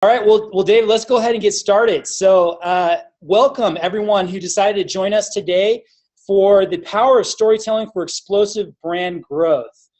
All right, well, David, let's go ahead and get started. So welcome everyone who decided to join us today for the power of storytelling for explosive brand growth.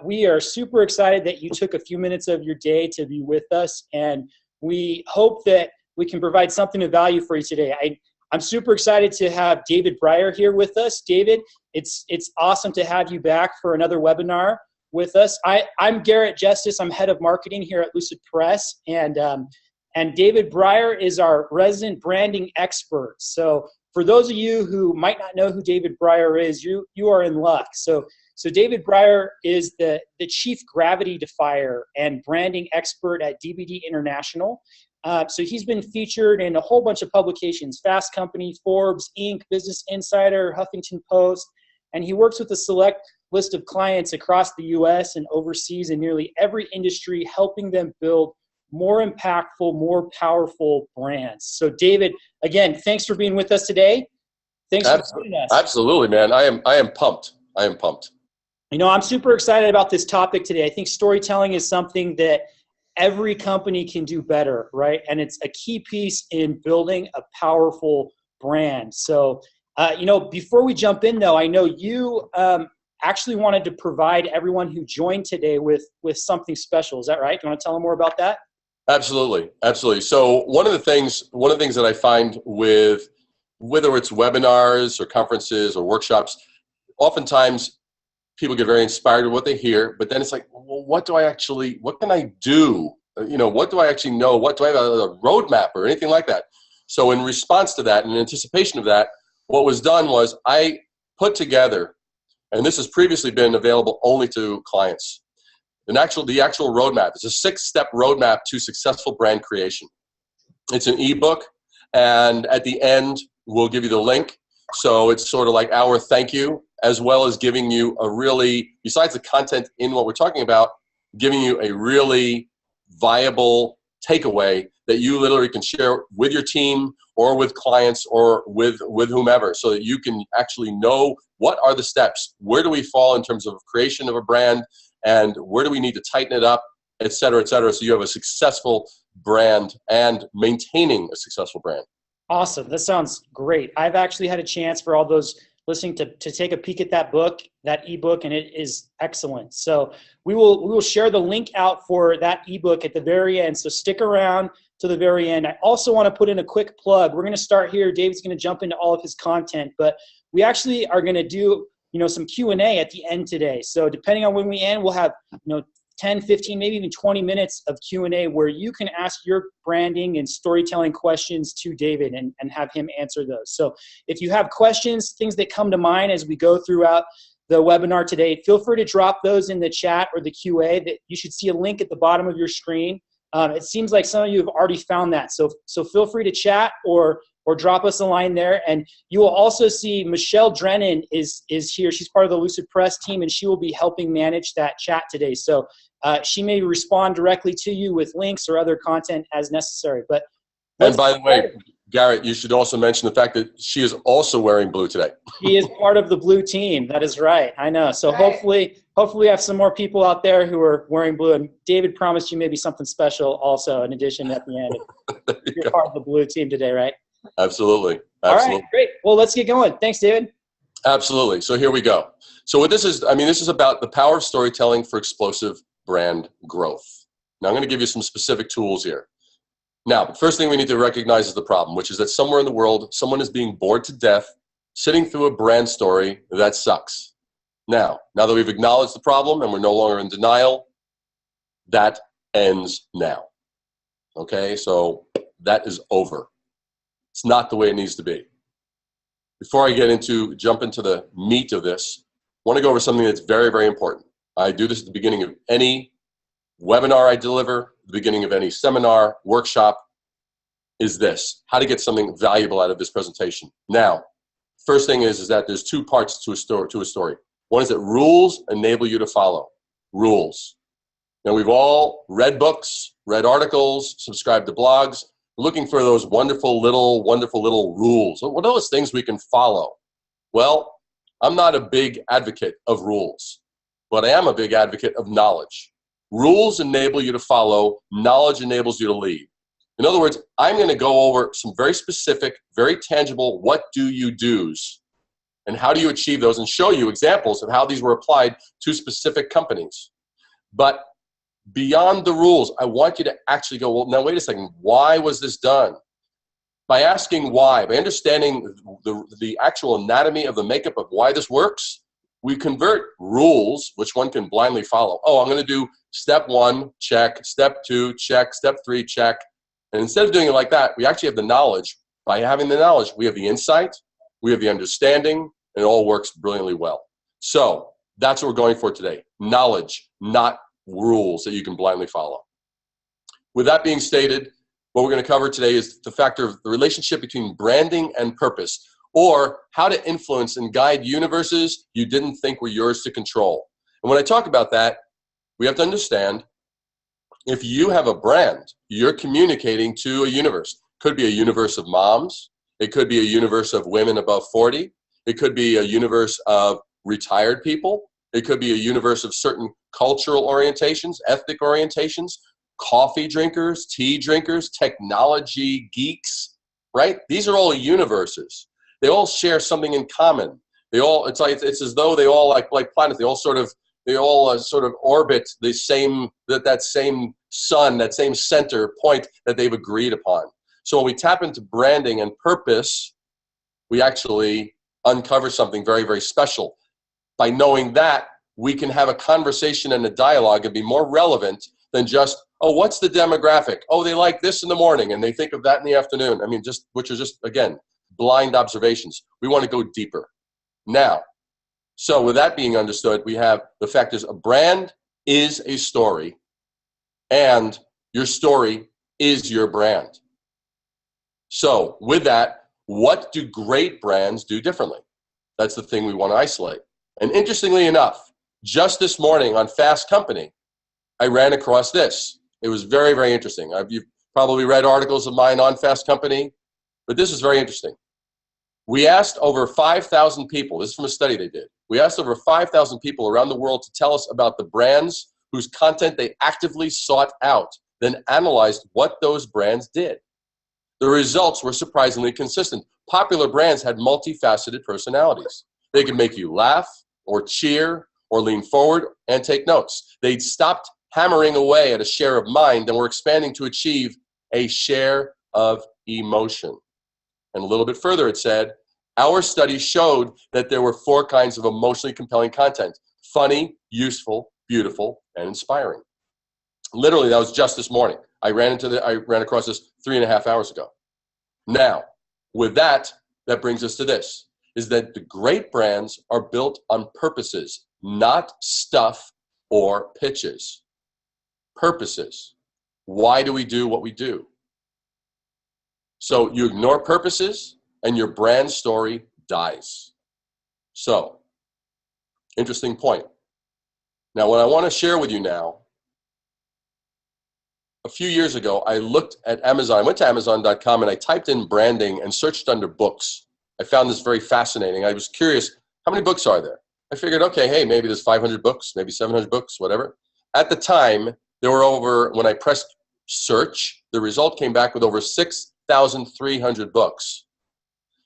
We are super excited that you took a few minutes of your day to be with us, and we hope that we can provide something of value for you today. I'm super excited to have David Brier here with us. David, it's awesome to have you back for another webinar with us. I'm Garrett Justice. I'm head of marketing here at Lucidpress, and David Brier is our resident branding expert. So for those of you who might not know who David Brier is, you are in luck. So David Brier is the chief gravity defier and branding expert at DVD International. So he's been featured in a whole bunch of publications: Fast Company, Forbes, Inc., Business Insider, Huffington Post, and he works with a select list of clients across the U.S. and overseas in nearly every industry, helping them build more impactful, more powerful brands. So David, again, thanks for being with us today. Thanks for joining us. Absolutely, man. I am pumped. I am pumped. You know, I'm super excited about this topic today. I think storytelling is something that every company can do better, right? And it's a key piece in building a powerful brand. So, before we jump in, though, I know you actually wanted to provide everyone who joined today with something special. Is that right? Do you want to tell them more about that? Absolutely. So one of the things that I find with whether it's webinars or conferences or workshops, oftentimes people get very inspired with what they hear, but then it's like, well, what can I do? What do I actually know? What do I have a roadmap or anything like that? So in response to that, in anticipation of that, what was done was I put together, and this has previously been available only to clients, the actual roadmap. It's a 6-step roadmap to successful brand creation. It's an ebook, and at the end, we'll give you the link. So it's sort of like our thank you, as well as giving you a really, besides the content in what we're talking about, giving you a really viable takeaway that you literally can share with your team or with clients or with whomever, so that you can actually know what are the steps, where do we fall in terms of creation of a brand, and where do we need to tighten it up, et cetera, so you have a successful brand and maintaining a successful brand. Awesome. That sounds great. I've actually had a chance for all those listening to take a peek at that ebook, and it is excellent. So we will share the link out for that ebook at the very end. So stick around to the very end. I also want to put in a quick plug. We're going to start here. David's going to jump into all of his content, but we actually are going to do some Q&A at the end today. So depending on when we end, we'll have 10, 15, maybe even 20 minutes of Q&A where you can ask your branding and storytelling questions to David and have him answer those. So if you have questions, things that come to mind as we go throughout the webinar today, feel free to drop those in the chat or the QA. That you should see a link at the bottom of your screen. It seems like some of you have already found that. So feel free to chat or drop us a line there. And you will also see Michelle Drennan is here. She's part of the Lucidpress team, and she will be helping manage that chat today. So she may respond directly to you with links or other content as necessary. And by the way, Garrett, you should also mention the fact that she is also wearing blue today. She is part of the blue team. That is right. I know. So hopefully we have some more people out there who are wearing blue. And David promised you maybe something special also in addition at the end. You're part of the blue team today, right? Absolutely. All right, great. Well, let's get going. Thanks, David. Absolutely. So here we go. So what this is about the power of storytelling for explosive brand growth. Now I'm going to give you some specific tools here. Now, the first thing we need to recognize is the problem, which is that somewhere in the world, someone is being bored to death sitting through a brand story that sucks. Now that we've acknowledged the problem and we're no longer in denial, that ends now. Okay, so that is over. It's not the way it needs to be. Before I jump into the meat of this, I want to go over something that's very, very important. I do this at the beginning of any webinar I deliver, the beginning of any seminar, workshop, is this: how to get something valuable out of this presentation. Now, first thing is that there's 2 parts to a story. One is that rules enable you to follow. Rules. Now, we've all read books, read articles, subscribed to blogs, looking for those wonderful little rules. What are those things we can follow? Well, I'm not a big advocate of rules, but I am a big advocate of knowledge. Rules enable you to follow. Knowledge enables you to lead. In other words, I'm going to go over some very specific, very tangible, what do you do's and how do you achieve those, and show you examples of how these were applied to specific companies. But beyond the rules, I want you to actually go, well, now wait a second, why was this done? By asking why, by understanding the actual anatomy of the makeup of why this works, we convert rules, which one can blindly follow. Oh, I'm going to do step 1, check, step 2, check, step 3, check. And instead of doing it like that, we actually have the knowledge. By having the knowledge, we have the insight, we have the understanding, and it all works brilliantly well. So that's what we're going for today. Knowledge, not rules that you can blindly follow. With that being stated, what we're going to cover today is the factor of the relationship between branding and purpose, or how to influence and guide universes you didn't think were yours to control. And when I talk about that, we have to understand, if you have a brand, you're communicating to a universe. It could be a universe of moms. It could be a universe of women above 40. It could be a universe of retired people. It could be a universe of certain cultural orientations, ethnic orientations, coffee drinkers, tea drinkers, technology geeks, right? These are all universes. They all share something in common. It's as though they all like planets. They all sort of orbit the same that same sun, that same center point that they've agreed upon. So when we tap into branding and purpose, we actually uncover something very, very special. By knowing that, we can have a conversation and a dialogue and be more relevant than just, oh, what's the demographic? Oh, they like this in the morning and they think of that in the afternoon. I mean, which are just, again, blind observations. We want to go deeper. Now, so with that being understood, we have the factors. A brand is a story, and your story is your brand. So with that, what do great brands do differently? That's the thing we want to isolate. And interestingly enough, just this morning on Fast Company, I ran across this. It was very, very interesting. You've probably read articles of mine on Fast Company, but this is very interesting. We asked over 5,000 people, this is from a study they did, we asked over 5,000 people around the world to tell us about the brands whose content they actively sought out, then analyzed what those brands did. The results were surprisingly consistent. Popular brands had multifaceted personalities. They could make you laugh, or cheer, or lean forward and take notes. They'd stopped hammering away at a share of mind and were expanding to achieve a share of emotion. And a little bit further, it said, our study showed that there were 4 kinds of emotionally compelling content: funny, useful, beautiful, and inspiring. Literally, that was just this morning. I ran across this 3.5 hours ago. Now, with that brings us to this, is that the great brands are built on purposes, not stuff or pitches. Purposes. Why do we do what we do? So you ignore purposes and your brand story dies. So, interesting point. Now, what I want to share with you now, a few years ago, I looked at Amazon. I went to Amazon.com and I typed in branding and searched under books. I found this very fascinating. I was curious, how many books are there? I figured, okay, hey, maybe there's 500 books, maybe 700 books, whatever. At the time, there were when I pressed search, the result came back with over 6,300 books.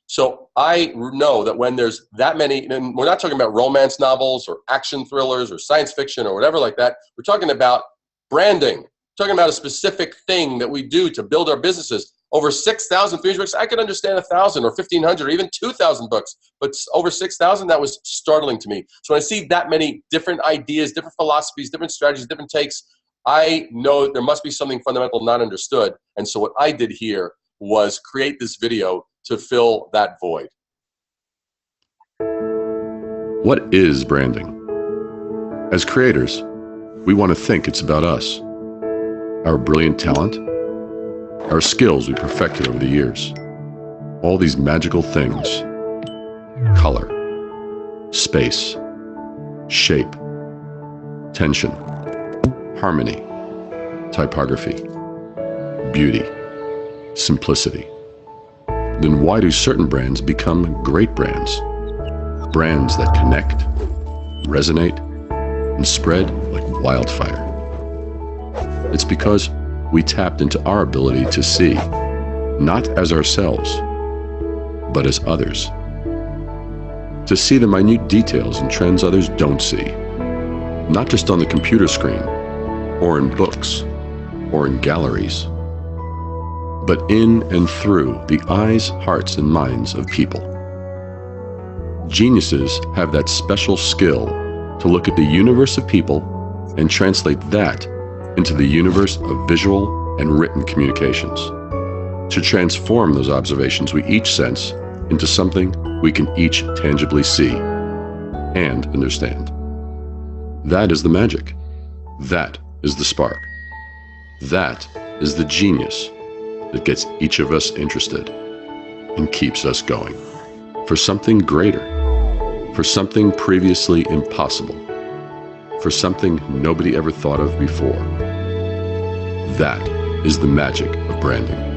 So I know that when there's that many, and we're not talking about romance novels or action thrillers or science fiction or whatever like that. We're talking about branding. We're talking about a specific thing that we do to build our businesses. Over 6,300 books. I could understand 1,000 or 1,500 or even 2,000 books, but over 6,000, that was startling to me. So when I see that many different ideas, different philosophies, different strategies, different takes, I know there must be something fundamental not understood. And so what I did here was create this video to fill that void. What is branding? As creators, we want to think it's about us, our brilliant talent, our skills we perfected over the years, all these magical things: color, space, shape, tension, harmony, typography, beauty, simplicity. Then why do certain brands become great brands? Brands that connect, resonate, and spread like wildfire. It's because we tapped into our ability to see, not as ourselves, but as others. To see the minute details and trends others don't see, not just on the computer screen, or in books, or in galleries, but in and through the eyes, hearts, and minds of people. Geniuses have that special skill to look at the universe of people and translate that into the universe of visual and written communications, to transform those observations we each sense into something we can each tangibly see and understand. That is the magic. That is the spark. That is the genius that gets each of us interested and keeps us going for something greater, for something previously impossible, for something nobody ever thought of before. That is the magic of branding.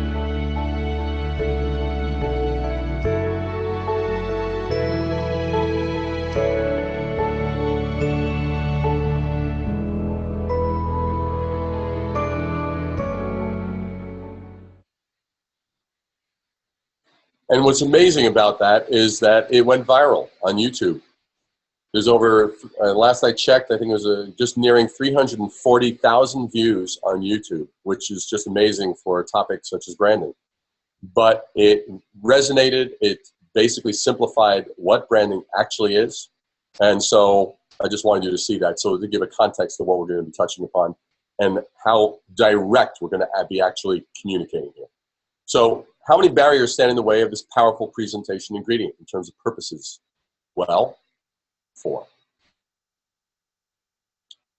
And what's amazing about that is that it went viral on YouTube. There's over, last I checked, I think it was just nearing 340,000 views on YouTube, which is just amazing for a topic such as branding. But it resonated, it basically simplified what branding actually is. And so I just wanted you to see that. So to give a context of what we're going to be touching upon and how direct we're going to be actually communicating here. So how many barriers stand in the way of this powerful presentation ingredient in terms of purposes? Well, 4.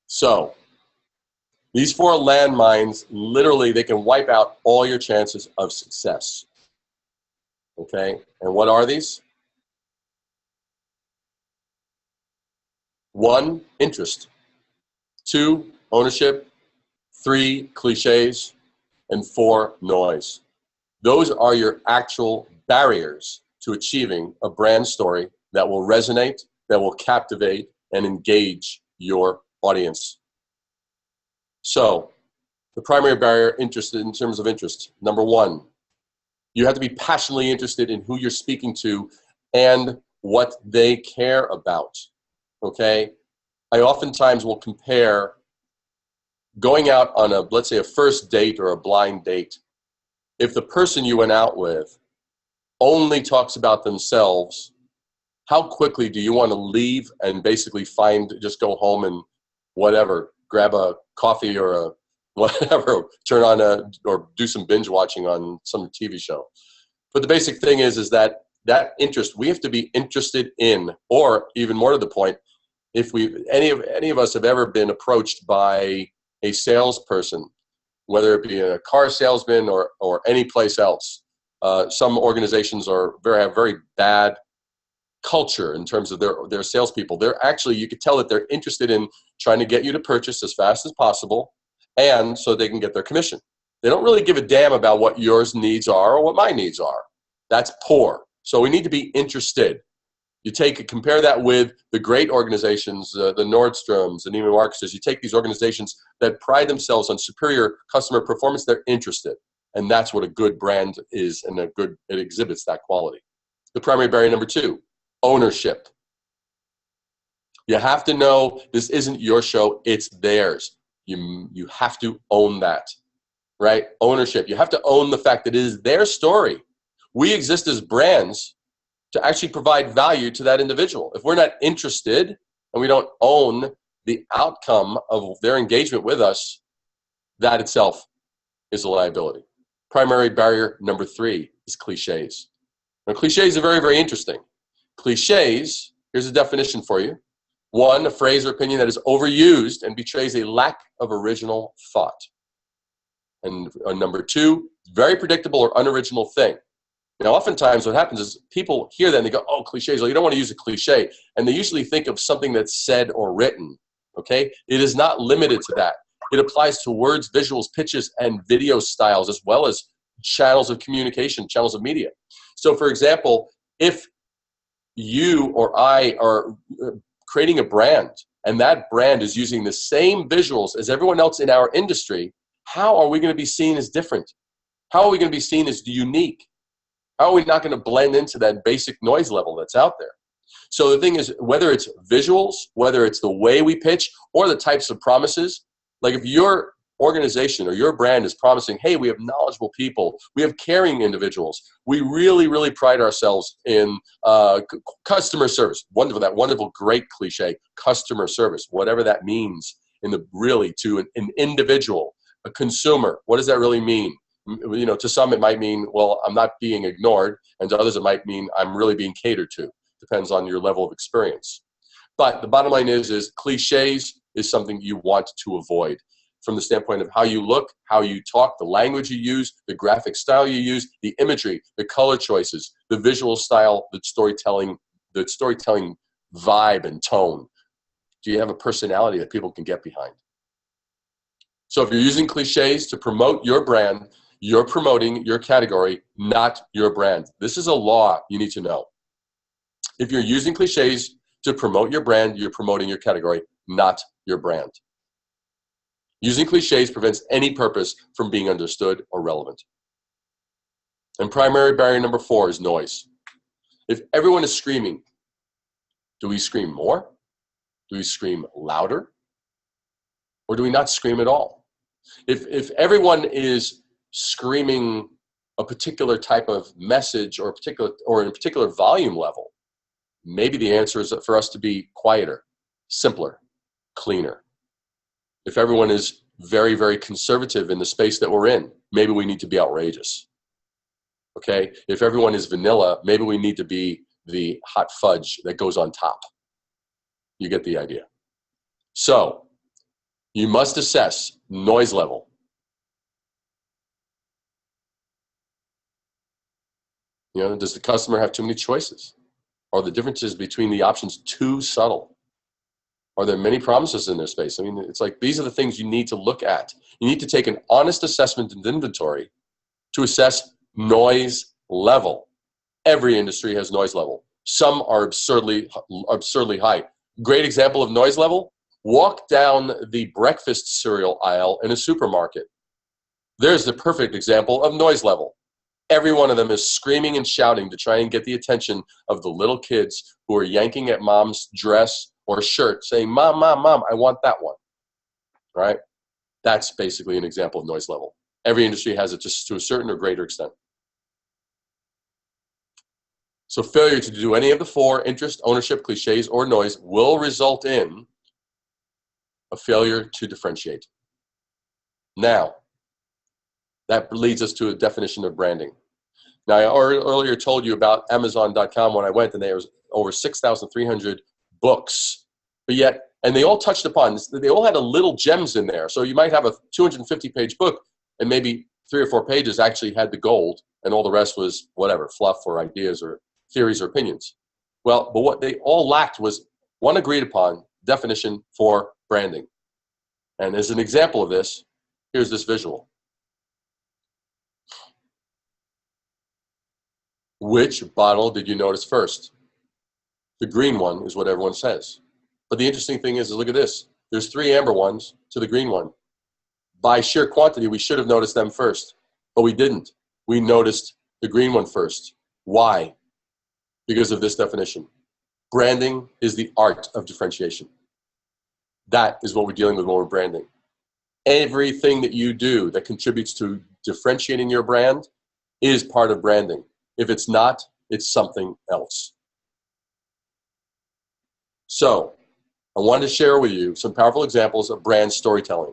So these 4 landmines, literally, they can wipe out all your chances of success. Okay, and what are these? 1, interest. 2, ownership. 3, cliches. And 4, noise. Those are your actual barriers to achieving a brand story that will resonate, that will captivate and engage your audience. So, the primary barrier interested in terms of interest. Number 1, you have to be passionately interested in who you're speaking to and what they care about. Okay? I oftentimes will compare going out on a, let's say, a first date or a blind date. If the person you went out with only talks about themselves, how quickly do you want to leave and basically just go home and whatever, grab a coffee or a whatever, turn on or do some binge watching on some TV show. But the basic thing is that interest, we have to be interested in, or even more to the point, if any of us have ever been approached by a salesperson, whether it be a car salesman or any place else. Some organizations have very bad culture in terms of their salespeople. They're actually, you could tell that they're interested in trying to get you to purchase as fast as possible, and so they can get their commission. They don't really give a damn about what your needs are or what my needs are. That's poor. So we need to be interested. You compare that with the great organizations, the Nordstroms and Neiman Marcus's. You take these organizations that pride themselves on superior customer performance, they're interested. And that's what a good brand is, and it exhibits that quality. The primary barrier number 2, ownership. You have to know this isn't your show, it's theirs. You have to own that, right? Ownership. You have to own the fact that it is their story. We exist as brands to actually provide value to that individual. If we're not interested and we don't own the outcome of their engagement with us, that itself is a liability. Primary barrier number 3 is cliches. Now, cliches are very, very interesting. Cliches, here's a definition for you. 1, a phrase or opinion that is overused and betrays a lack of original thought. And number 2, very predictable or unoriginal thing. Now, oftentimes what happens is people hear that and they go, oh, cliches, well, you don't want to use a cliche. And they usually think of something that's said or written, okay? It is not limited to that. It applies to words, visuals, pitches, and video styles, as well as channels of communication, channels of media. So, for example, if you or I are creating a brand and that brand is using the same visuals as everyone else in our industry, how are we going to be seen as different? How are we going to be seen as unique? How are we not going to blend into that basic noise level that's out there? So the thing is, whether it's visuals, whether it's the way we pitch, or the types of promises, like if your organization or your brand is promising, hey, we have knowledgeable people, we have caring individuals, we really, really pride ourselves in customer service. Wonderful, that wonderful, great cliche, customer service, whatever that means in the really to an individual, a consumer. What does that really mean? You know, to some it might mean, well, I'm not being ignored, and to others it might mean I'm really being catered to. Depends on your level of experience. But the bottom line is cliches is something you want to avoid from the standpoint of how you look, how you talk, the language you use, the graphic style you use, the imagery, the color choices, the visual style, the storytelling vibe and tone. Do you have a personality that people can get behind? So if you're using cliches to promote your brand, you're promoting your category, not your brand. This is a law you need to know. If you're using cliches to promote your brand, you're promoting your category, not your brand. Using cliches prevents any purpose from being understood or relevant. And primary barrier number 4 is noise. If everyone is screaming, do we scream more? Do we scream louder? Or do we not scream at all? If everyone is screaming a particular type of message or in a particular volume level, maybe the answer is for us to be quieter, simpler, cleaner. If everyone is very, very conservative in the space that we're in, maybe we need to be outrageous. Okay? If everyone is vanilla, maybe we need to be the hot fudge that goes on top. You get the idea. So, you must assess noise level. You know, does the customer have too many choices? Are the differences between the options too subtle? Are there many promises in their space? I mean, it's like these are the things you need to look at. You need to take an honest assessment and inventory to assess noise level. Every industry has noise level. Some are absurdly high. Great example of noise level, walk down the breakfast cereal aisle in a supermarket. There's the perfect example of noise level. Every one of them is screaming and shouting to try and get the attention of the little kids who are yanking at mom's dress or shirt saying, Mom, Mom, Mom, I want that one, right? That's basically an example of noise level. Every industry has it just to a certain or greater extent. So failure to do any of the 4, interest, ownership, cliches, or noise, will result in a failure to differentiate. Now, that leads us to a definition of branding. Now, I earlier told you about Amazon.com when I went, and there was over 6,300 books. But yet, and they all touched upon this, they all had a little gems in there. So you might have a 250-page book, and maybe 3 or 4 pages actually had the gold, and all the rest was whatever, fluff or ideas or theories or opinions. Well, but what they all lacked was one agreed upon definition for branding. And as an example of this, here's this visual. Which bottle did you notice first? The green one is what everyone says. But the interesting thing is look at this. There's 3 amber ones to the green one. By sheer quantity, we should have noticed them first, but we didn't. We noticed the green one first. Why? Because of this definition. Branding is the art of differentiation. That is what we're dealing with when we're branding. Everything that you do that contributes to differentiating your brand is part of branding. If it's not, it's something else. So, I wanted to share with you some powerful examples of brand storytelling.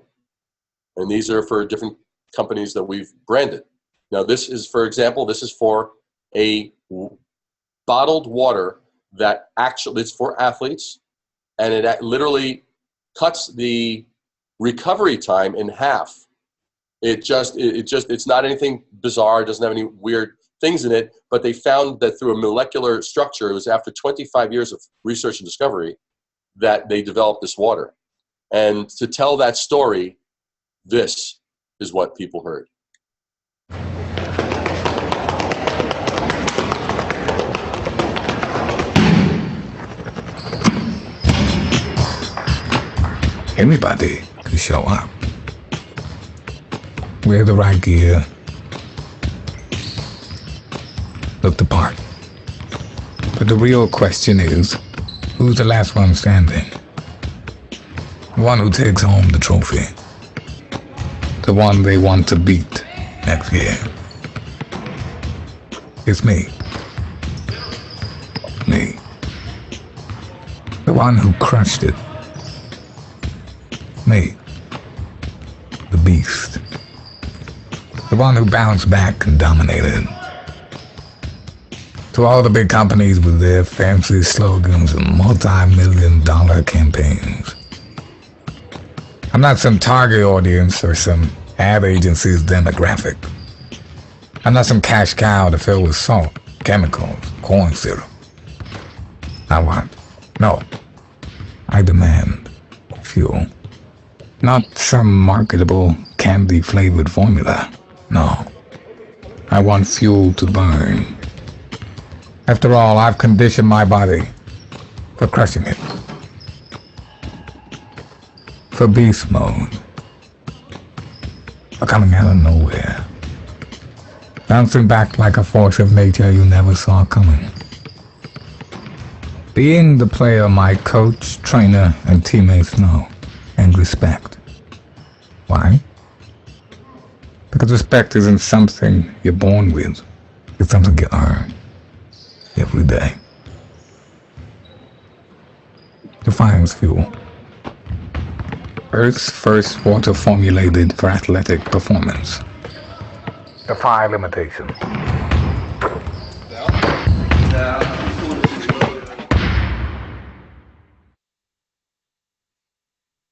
And these are for different companies that we've branded. Now, this is, for example, this is for a bottled water that actually, it's for athletes, and it literally cuts the recovery time in half. It's not anything bizarre. It doesn't have any weird things in it, but they found that through a molecular structure, it was after 25 years of research and discovery that they developed this water. And to tell that story, this is what people heard. Anybody can show up. wear the right gear, look the part. But the real question is, who's the last one standing? The one who takes home the trophy. The one they want to beat next year. It's me. Me. The one who crushed it. Me. The beast. The one who bounced back and dominated. To all the big companies with their fancy slogans and multi-million-dollar campaigns. I'm not some target audience or some ad agency's demographic. I'm not some cash cow to fill with salt, chemicals, corn syrup. I want. No. I demand fuel. Not some marketable candy-flavored formula. No. I want fuel to burn. After all, I've conditioned my body for crushing it. For beast mode. For coming out of nowhere. Bouncing back like a force of nature you never saw coming. Being the player my coach, trainer, and teammates know and respect. Why? Because respect isn't something you're born with. It's something you earn. Every day. Defiance fuel. Earth's first water formulated for athletic performance. Defy limitation.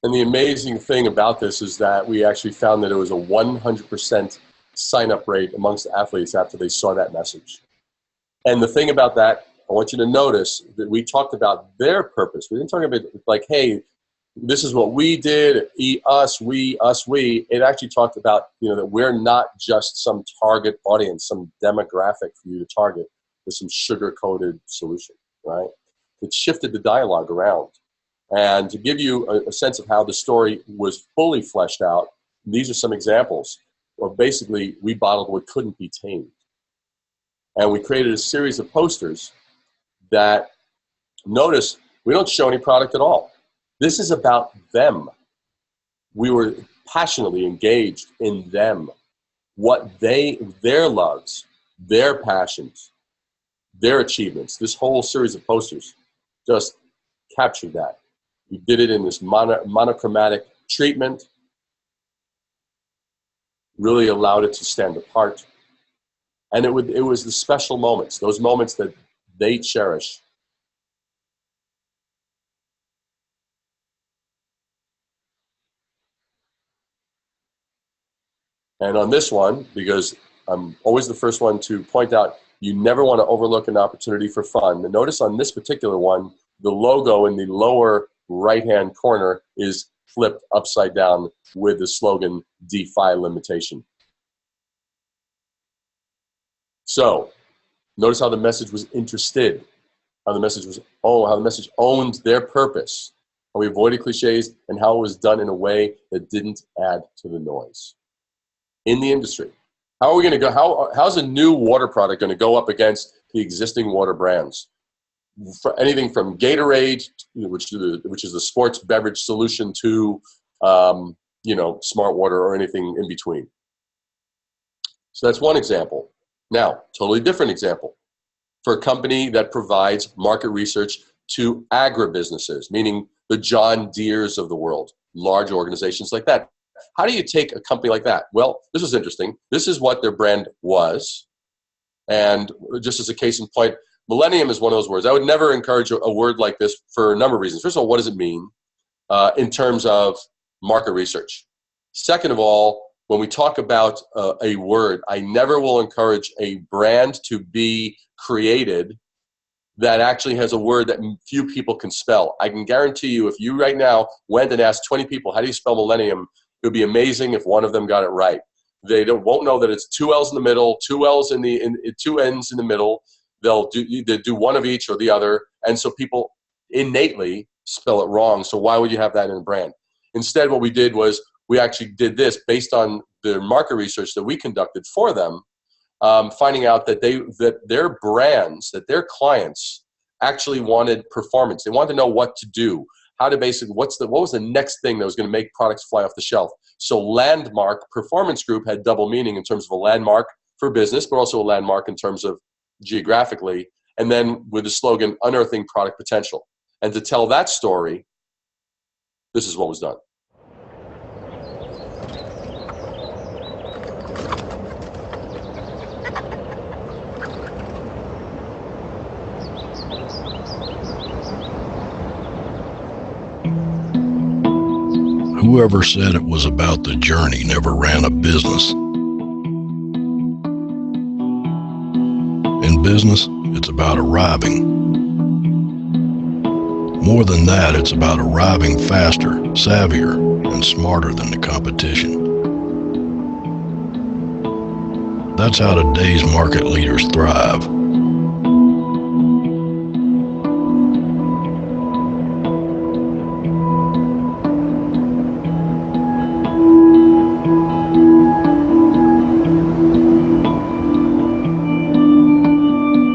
And the amazing thing about this is that we actually found that it was a 100% sign-up rate amongst athletes after they saw that message. And the thing about that, I want you to notice that we talked about their purpose. We didn't talk about like, hey, this is what we did, us, we. It actually talked about, that we're not just some target audience, some demographic for you to target with some sugar-coated solution, right? It shifted the dialogue around. And to give you a sense of how the story was fully fleshed out, these are some examples where basically we bottled what couldn't be tamed. And we created a series of posters that, notice, we don't show any product at all. This is about them. We were passionately engaged in them, their loves, their passions, their achievements. This whole series of posters just captured that. We did it in this monochromatic treatment, really allowed it to stand apart. And it was the special moments, those moments that they cherish. And on this one, because I'm always the first one to point out, you never want to overlook an opportunity for fun. And notice on this particular one, the logo in the lower right-hand corner is flipped upside down with the slogan, Defy Limitation. So, notice how the message was interested, how the message owned their purpose, how we avoided cliches, and how it was done in a way that didn't add to the noise. In the industry, how are we going to go? How's a new water product going to go up against the existing water brands? For anything from Gatorade, which is the sports beverage solution, to smart water or anything in between. So that's one example. Now, totally different example. For a company that provides market research to agribusinesses, meaning the John Deeres of the world, large organizations like that. How do you take a company like that? Well, this is interesting. This is what their brand was. And just as a case in point, millennium is one of those words. I would never encourage a word like this for a number of reasons. First of all, what does it mean in terms of market research? Second of all, when we talk about a word, I never will encourage a brand to be created that actually has a word that few people can spell. I can guarantee you, if you right now went and asked 20 people, how do you spell millennium? It would be amazing if one of them got it right. They won't know that it's two L's in the middle, two N's in the middle. They'll either do one of each or the other. And so people innately spell it wrong. So why would you have that in a brand? Instead, what we did was we actually did this based on the market research that we conducted for them, finding out that their brands, that their clients actually wanted performance. They wanted to know what to do, how to basically, what was the next thing that was going to make products fly off the shelf. So Landmark Performance Group had double meaning in terms of a landmark for business, but also a landmark in terms of geographically, and then with the slogan, unearthing product potential. And to tell that story, this is what was done. Whoever said it was about the journey never ran a business. In business, it's about arriving. More than that, it's about arriving faster, savvier, and smarter than the competition. That's how today's market leaders thrive.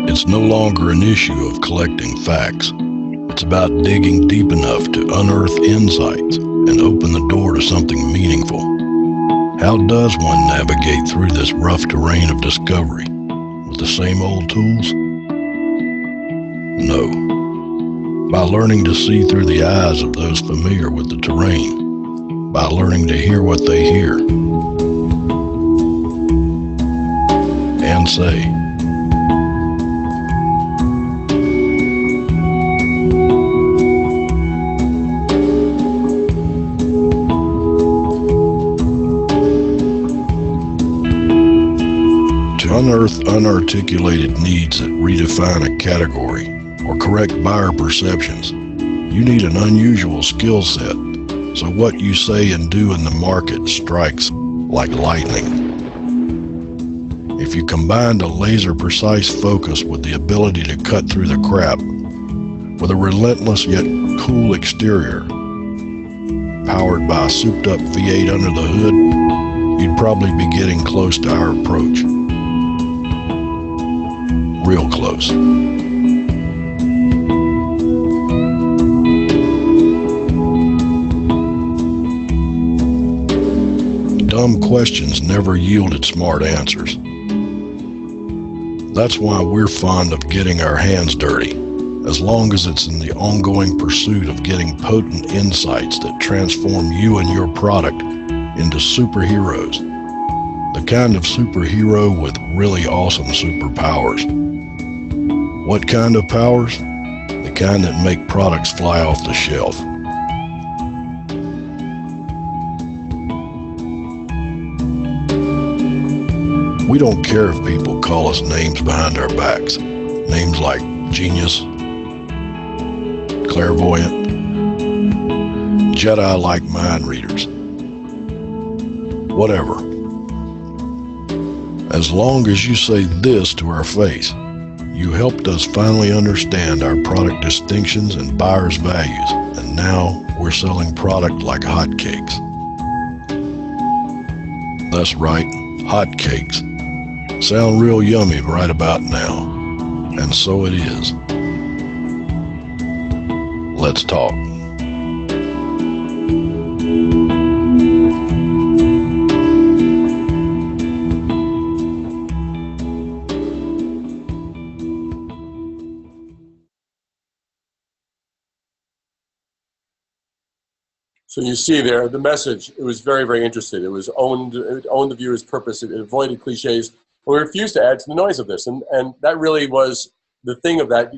It's no longer an issue of collecting facts. It's about digging deep enough to unearth insights and open the door to something meaningful. How does one navigate through this rough terrain of discovery? With the same old tools? No. By learning to see through the eyes of those familiar with the terrain. By learning to hear what they hear. And say. Unearth unarticulated needs that redefine a category or correct buyer perceptions. You need an unusual skill set, so what you say and do in the market strikes like lightning. If you combined a laser-precise focus with the ability to cut through the crap, with a relentless yet cool exterior, powered by a souped-up V8 under the hood, you'd probably be getting close to our approach. Real close. Dumb questions never yielded smart answers. That's why we're fond of getting our hands dirty, as long as it's in the ongoing pursuit of getting potent insights that transform you and your product into superheroes. The kind of superhero with really awesome superpowers. What kind of powers? The kind that make products fly off the shelf. We don't care if people call us names behind our backs. Names like genius, clairvoyant, Jedi-like mind readers. Whatever. As long as you say this to our face, you helped us finally understand our product distinctions and buyers' values, and now we're selling product like hotcakes. That's right, hotcakes. Sound real yummy right about now, and so it is. Let's talk. So you see there, the message, it was very, very interesting. It owned the viewer's purpose. It avoided cliches. We refused to add to the noise of this. And that really was the thing of that.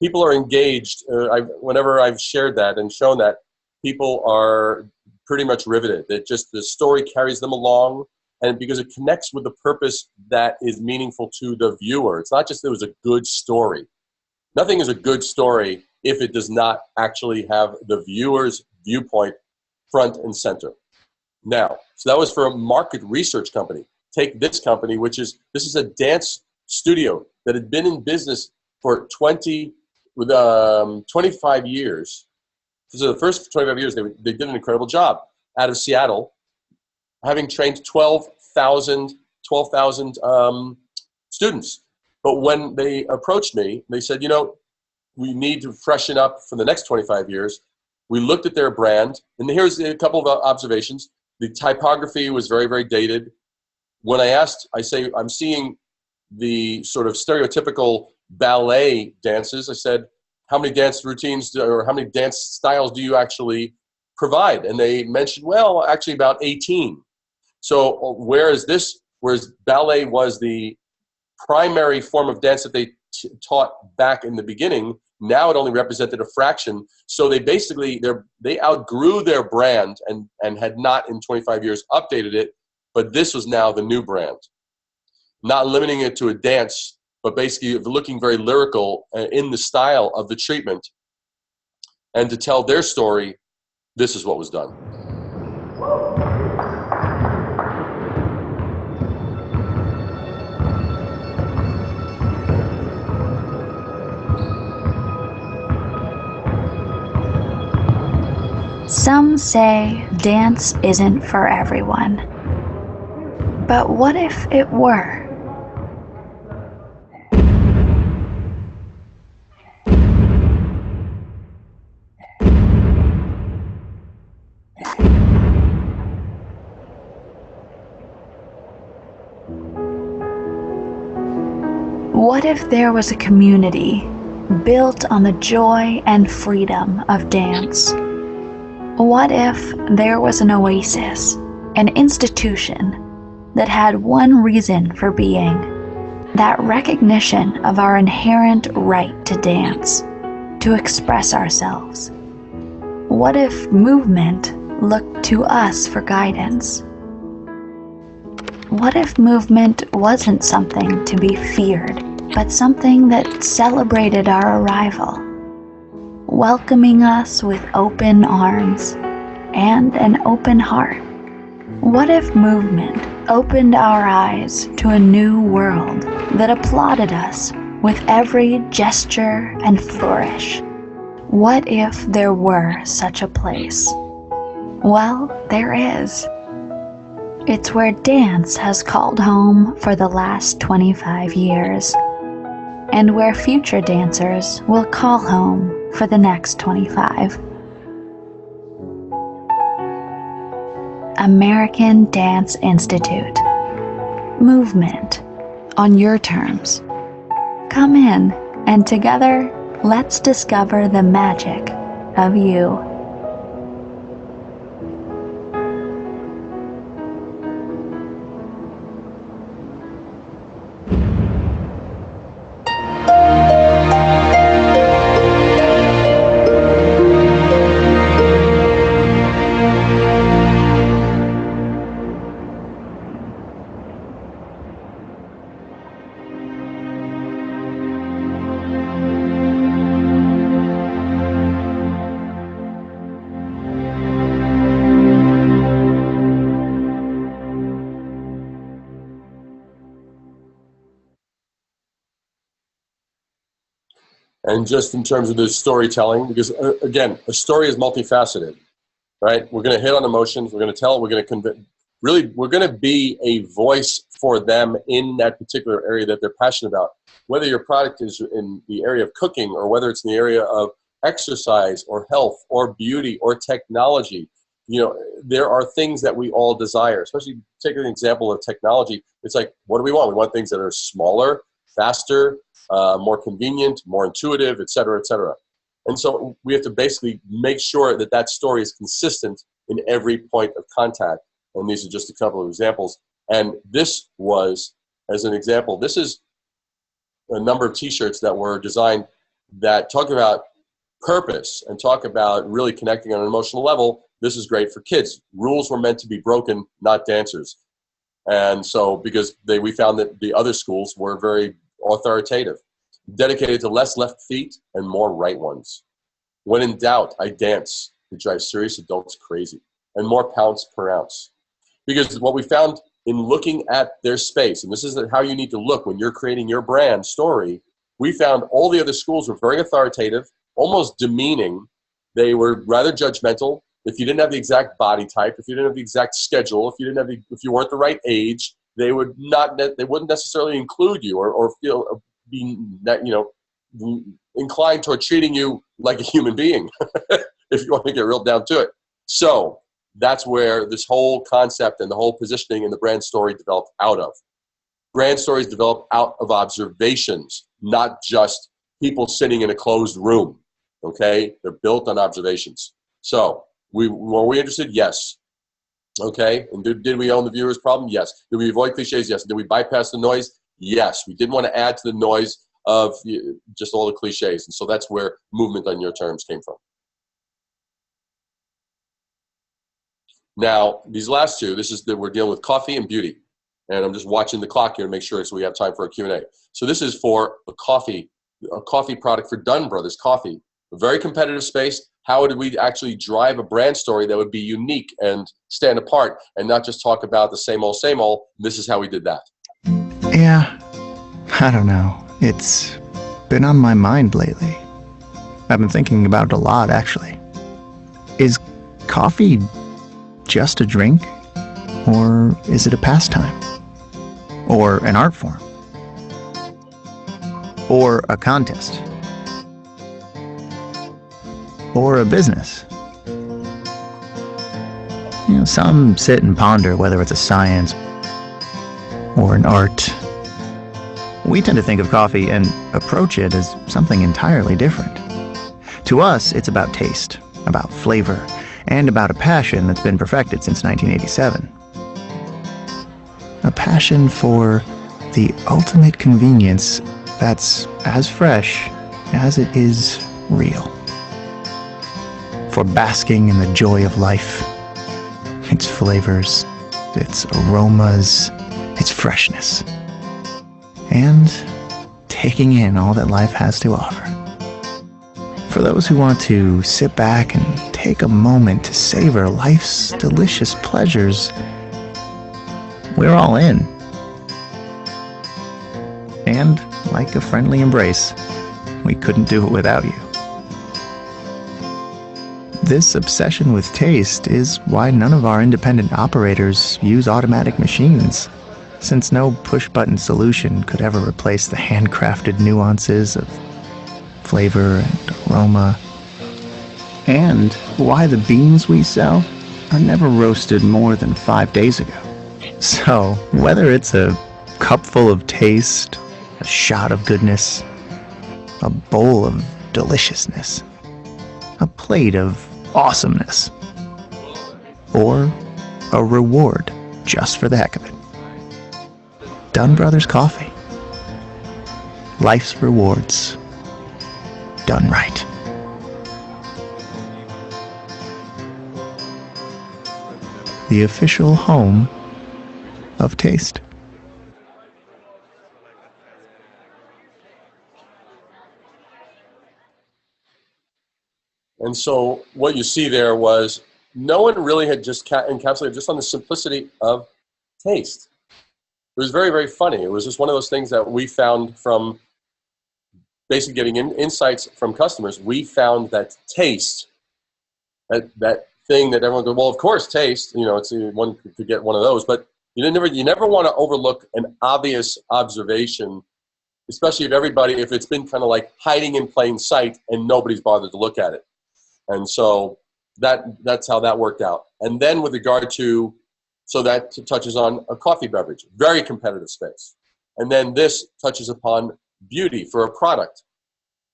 People are engaged. Whenever I've shared that and shown that, people are pretty much riveted. That just the story carries them along, and because it connects with the purpose that is meaningful to the viewer. It's not just that it was a good story. Nothing is a good story if it does not actually have the viewer's viewpoint front and center. Now, so that was for a market research company. Take this company, this is a dance studio that had been in business for 25 years. So the first 25 years, they did an incredible job out of Seattle. having trained 12,000 students. But when they approached me, they said, you know, we need to freshen up for the next 25 years. We looked at their brand, and here's a couple of observations. The typography was very, very dated. When I asked, I say, I'm seeing the sort of stereotypical ballet dances. I said, how many dance routines or how many dance styles do you actually provide? And they mentioned, well, actually about 18. So whereas ballet was the primary form of dance that they taught back in the beginning, now it only represented a fraction. So they basically, they outgrew their brand and had not in 25 years updated it, but this was now the new brand. Not limiting it to a dance, but basically looking very lyrical in the style of the treatment. And to tell their story, this is what was done. Some say dance isn't for everyone. But what if it were? What if there was a community built on the joy and freedom of dance? What if there was an oasis, an institution that had one reason for being, that recognition of our inherent right to dance, to express ourselves? What if movement looked to us for guidance? What if movement wasn't something to be feared, but something that celebrated our arrival, welcoming us with open arms and an open heart? What if movement opened our eyes to a new world that applauded us with every gesture and flourish? What if there were such a place? Well, there is. It's where dance has called home for the last 25 years, and where future dancers will call home for the next 25. American Dance Institute. Movement on your terms. Come in, and together, let's discover the magic of you. And just in terms of the storytelling, because again, a story is multifaceted, right? We're going to hit on emotions. We're going to tell. We're going to convey. Really, we're going to be a voice for them in that particular area that they're passionate about. Whether your product is in the area of cooking, or whether it's in the area of exercise, or health, or beauty, or technology, you know, there are things that we all desire. Especially take an example of technology. It's like, what do we want? We want things that are smaller, faster, more convenient, more intuitive, et cetera, et cetera. And so we have to basically make sure that that story is consistent in every point of contact. And these are just a couple of examples. And this was, as an example, this is a number of t-shirts that were designed that talk about purpose and talk about really connecting on an emotional level. This is great for kids. Rules were meant to be broken, not dancers. And so because we found that the other schools were very authoritative, dedicated to less left feet and more right ones. When in doubt, I dance. It drives serious adults crazy. And more pounds per ounce. Because what we found in looking at their space, and this is how you need to look when you're creating your brand story, we found all the other schools were very authoritative, almost demeaning. They were rather judgmental. if you didn't have the exact body type, if you didn't have the exact schedule, if you weren't the right age, they wouldn't necessarily include you or feel being that, inclined toward treating you like a human being, if you want to get real down to it. So that's where this whole concept and the whole positioning and the brand story developed out of. Brand stories develop out of observations, not just people sitting in a closed room, okay? They're built on observations. So were we interested? Yes. Okay, and did we own the viewer's problem? Yes. Did we avoid cliches? Yes. Did we bypass the noise? Yes. We didn't want to add to the noise of just all the cliches, and so that's where movement on your terms came from. Now, these last two, we're dealing with coffee and beauty, and I'm just watching the clock here to make sure so we have time for a Q&A. So this is for a coffee product for Dunn Brothers Coffee, a very competitive space. How did we actually drive a brand story that would be unique and stand apart and not just talk about the same old, same old? This is how we did that. Yeah, I don't know. It's been on my mind lately. I've been thinking about it a lot, actually. Is coffee just a drink? Or is it a pastime? Or an art form? Or a contest? Or a business? Some sit and ponder whether it's a science or an art. We tend to think of coffee and approach it as something entirely different. To us, it's about taste, about flavor, and about a passion that's been perfected since 1987. A passion for the ultimate convenience that's as fresh as it is real. For basking in the joy of life, its flavors, its aromas, its freshness, and taking in all that life has to offer. For those who want to sit back and take a moment to savor life's delicious pleasures, we're all in. And, like a friendly embrace, we couldn't do it without you. This obsession with taste is why none of our independent operators use automatic machines, since no push-button solution could ever replace the handcrafted nuances of flavor and aroma, and why the beans we sell are never roasted more than 5 days ago. So, whether it's a cupful of taste, a shot of goodness, a bowl of deliciousness, a plate of awesomeness, or a reward just for the heck of it, Dunn Brothers Coffee. Life's rewards done right. The official home of taste. And so what you see there was no one really had just encapsulated just on the simplicity of taste. It was very, very funny. It was just one of those things that we found from basically getting insights from customers. We found that taste, that thing that everyone goes, well, of course, taste, it's one to get one of those, but you never want to overlook an obvious observation, especially if it's been kind of like hiding in plain sight and nobody's bothered to look at it. And so that's how that worked out. And then with regard to, so that touches on a coffee beverage, very competitive space. And then this touches upon beauty for a product.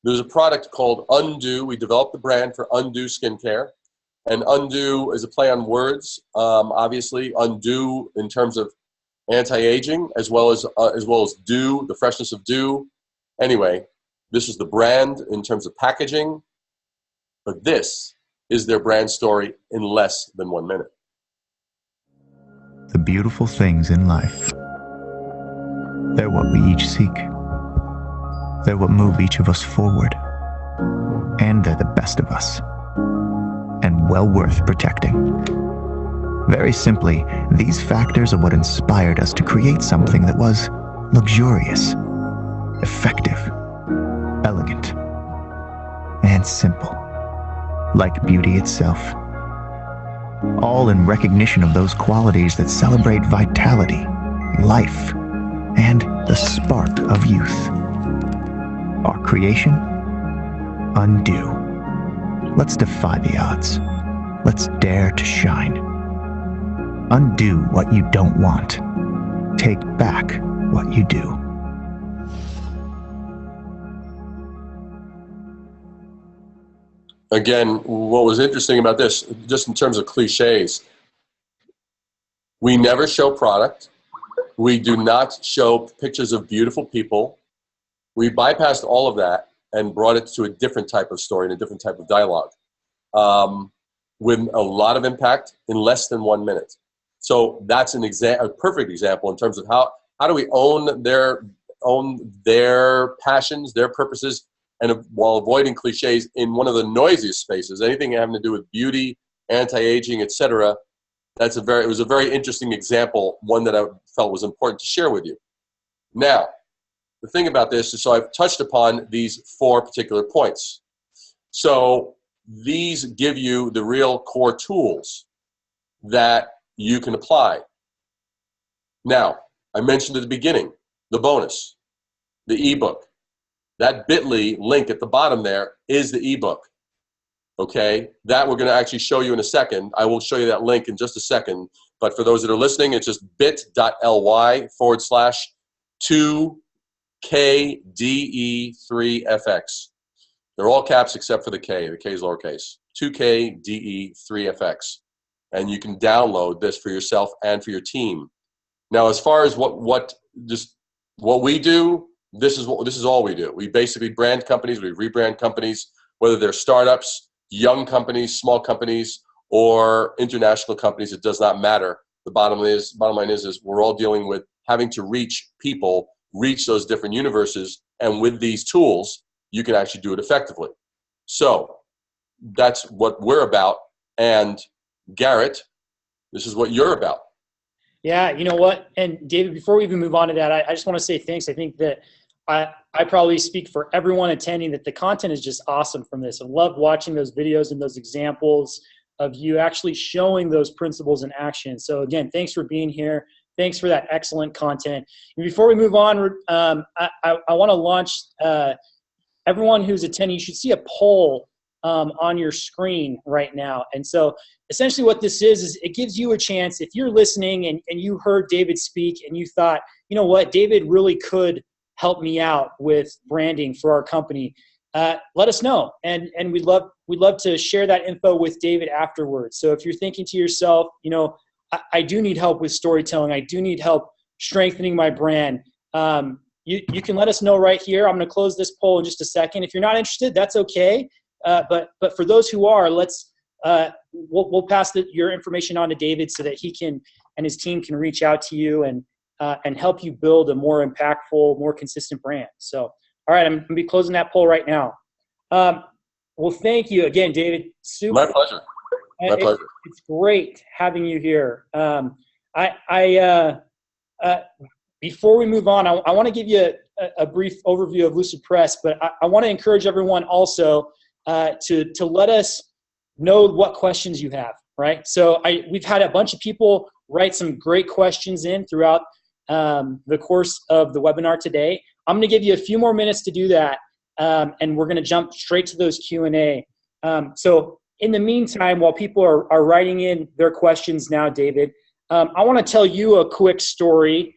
There's a product called Undo. We developed the brand for Undo Skincare. And Undo is a play on words, obviously. Undo in terms of anti-aging, as well as dew, the freshness of dew. Anyway, this is the brand in terms of packaging. But this is their brand story in less than 1 minute. The beautiful things in life. They're what we each seek. They're what move each of us forward. And they're the best of us. And well worth protecting. Very simply, these factors are what inspired us to create something that was luxurious, effective, elegant, and simple. Like beauty itself. all in recognition of those qualities that celebrate vitality, life, and the spark of youth. Our creation? Undo. Let's defy the odds. Let's dare to shine. Undo what you don't want. Take back what you do. Again, what was interesting about this, just in terms of cliches, we never show product. We do not show pictures of beautiful people. We bypassed all of that and brought it to a different type of story and a different type of dialogue with a lot of impact in less than 1 minute. So that's a perfect example in terms of how do we own their passions, their purposes, and while avoiding cliches in one of the noisiest spaces, anything having to do with beauty, anti-aging, etc. It was a very interesting example, one that I felt was important to share with you. Now, the thing about this is, so I've touched upon these 4 particular points. So these give you the real core tools that you can apply. Now, I mentioned at the beginning, the bonus, the ebook. That bit.ly link at the bottom there is the ebook. Okay, that we're going to actually show you in a second. I will show you that link in just a second. But for those that are listening, it's just bit.ly/2KDE3FX. They're all caps except for the K. The K is lowercase. 2KDE3FX. And you can download this for yourself and for your team. Now, as far as what we do, this is all we do. We basically brand companies, we rebrand companies, whether they're startups, young companies, small companies, or international companies. It does not matter. The bottom line is we're all dealing with having to reach people, reach those different universes, and with these tools, you can actually do it effectively. So that's what we're about. And Garrett, this is what you're about. Yeah, you know what? And David, before we even move on to that, I just want to say thanks. I think that I probably speak for everyone attending that the content is just awesome from this. I love watching those videos and those examples of you actually showing those principles in action. So again, thanks for being here. Thanks for that excellent content. And before we move on, I want to launch everyone who's attending. You should see a poll on your screen right now. And so essentially what this is it gives you a chance, if you're listening and you heard David speak and you thought, you know what, David really could help me out with branding for our company, let us know. And we'd love to share that info with David afterwards. So if you're thinking to yourself, you know, I do need help with storytelling, I do need help strengthening my brand, you can let us know right here. I'm going to close this poll in just a second. If you're not interested, that's okay. But for those who are, we'll pass your information on to David so that he can and his team can reach out to you and help you build a more impactful, more consistent brand. So, all right, I'm going to be closing that poll right now. Well, thank you again, David. Super. My pleasure. My pleasure. It's great having you here. Before we move on, I want to give you a brief overview of Lucidpress, but I want to encourage everyone also to let us know what questions you have, right? So we've had a bunch of people write some great questions in throughout the course of the webinar today. I'm going to give you a few more minutes to do that, and we're going to jump straight to those Q&A. So in the meantime, while people are writing in their questions now, David, I want to tell you a quick story,